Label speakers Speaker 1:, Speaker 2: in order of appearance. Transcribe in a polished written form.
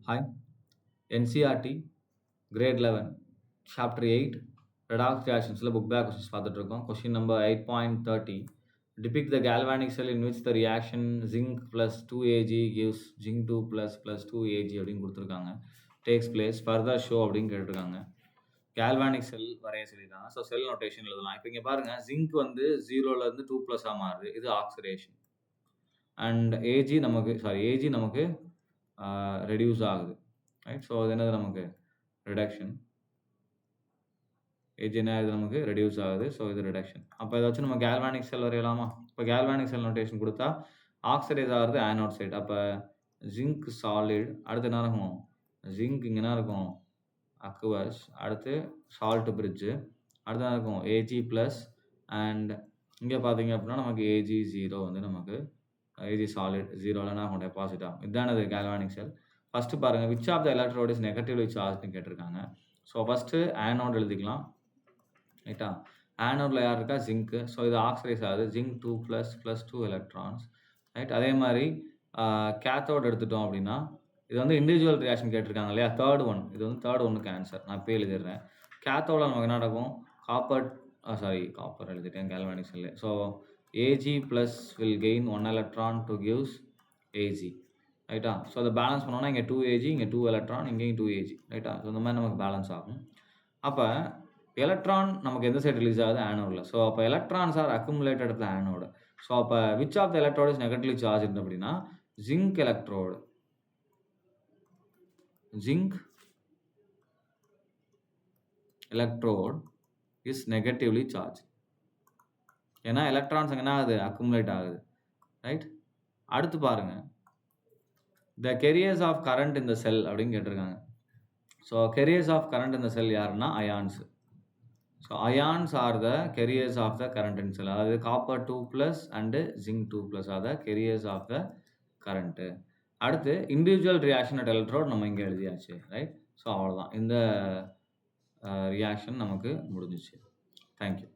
Speaker 1: Hi, NCRT, Grade 11, Chapter 8, Redox reactions book back questions பார்த்துட்டு இருக்கோம். Question number 8.30. Depict the galvanic cell in which the reaction zinc plus 2Ag gives zinc 2 plus 2Ag அப்படின்னு கொடுத்துருக்காங்க. Takes place. Further show அப்படின்னு கேட்டிருக்காங்க. galvanic cell வரைய சொல்லியிருக்காங்க. So செல் notation எழுதலாம். இப்போ இங்கே பாருங்க ஜிங்க் வந்து 0லேருந்து 2 ப்ளஸ்ஸாக மாறுது. இது ஆக்சிடேஷன். அண்ட் ஏஜி நமக்கு ரெடியூஸ் ஆகுது. ரைட். ஸோ அது என்னது நமக்கு ரிடக்ஷன். ஏஜ் என்ன ஆகுது நமக்கு ரெடியூஸ் ஆகுது. ஸோ இது ரிடக்ஷன். அப்போ இதை வச்சு நம்ம கேல்வானிக் செல் வரையலாமா? இப்போ கேல்வானிக் செல் நோட்டேஷன் கொடுத்தா ஆக்சைடைஸ் ஆகிறது ஆனோட் சைடு. அப்போ ஜிங்க் சாலிட், அடுத்து என்ன இருக்கும் ஜிங்க், இங்கே என்ன இருக்கும் அக்வஸ், அடுத்து சால்ட் பிரிட்ஜு, அடுத்து என்ன இருக்கும் ஏஜி ப்ளஸ், அண்ட் இங்கே பார்த்தீங்க அப்படின்னா நமக்கு ஏஜி 0 வந்து நமக்கு ஏஜி சாலிட் 0ல என்ன ஆகும் டெபாசிட் ஆகும். இதுதானது கேல்வானிக் செல். ஃபஸ்ட்டு பாருங்கள் which of the electrode is negatively சார்ஜ்னு கேட்டிருக்காங்க. ஸோ ஃபஸ்ட்டு ஆனோட் எழுதிக்கலாம். ரைட்டா? ஆனோடில் யார் இருக்கா ஜிங்க்கு. ஸோ இது ஆக்சைடைஸ் ஆகுது. Zinc 2 plus 2 electrons. ரைட். அதே மாதிரி கேத்தோட் எடுத்துட்டோம் அப்படின்னா இது வந்து இண்டிவிஜுவல் ரியாக்ஷன் கேட்டிருக்காங்க இல்லையா? தேர்ட் ஒன், இது வந்து தேர்ட் ஒன்னுக்கு ஆன்சர். நான் இப்போ எழுதிடுறேன். கேத்தோட நமக்கு என்ன நடக்கும்? காப்பர் எழுதிட்டேன் galvanic cell. So Ag plus will gain 1 electron to gives Ag. ரைட்டா? ஸோ அதை பேலன்ஸ் பண்ணோம்னா இங்கே 2Ag, இங்கே 2 எலக்ட்ரான், இங்கேயும் 2Ag. ரைட்டா? ஸோ இந்த மாதிரி நமக்கு பேலன்ஸ் ஆகும். அப்போ எலக்ட்ரான் நமக்கு எந்த சைடு ரிலீஸ் ஆகுது? ஆனோடில். ஸோ அப்போ electrons are accumulated at the anode. So அப்போ which of the electrode is negatively charge அப்படின்னா zinc electrode. Zinc electrode is negatively charge. ஏன்னா எலக்ட்ரான்ஸ் என்ன ஆகுது? அக்குமுலேட் ஆகுது. ரைட். அடுத்து பாருங்க த கெரியர்ஸ் ஆஃப் கரண்ட் இந்த செல் அப்படின்னு கேட்டிருக்காங்க. ஸோ கெரியர்ஸ் ஆஃப் கரண்ட் இந்த செல் யாருன்னா ions. So ions are the carriers of the current in cell. அதாவது copper 2 plus and zinc 2 plus are the carriers of the current. அடுத்து individual reaction at electrode நம்ம இங்கே எழுதியாச்சு. Right. So அவ்வளோதான், இந்த reaction நமக்கு முடிஞ்சிச்சு. தேங்க்யூ.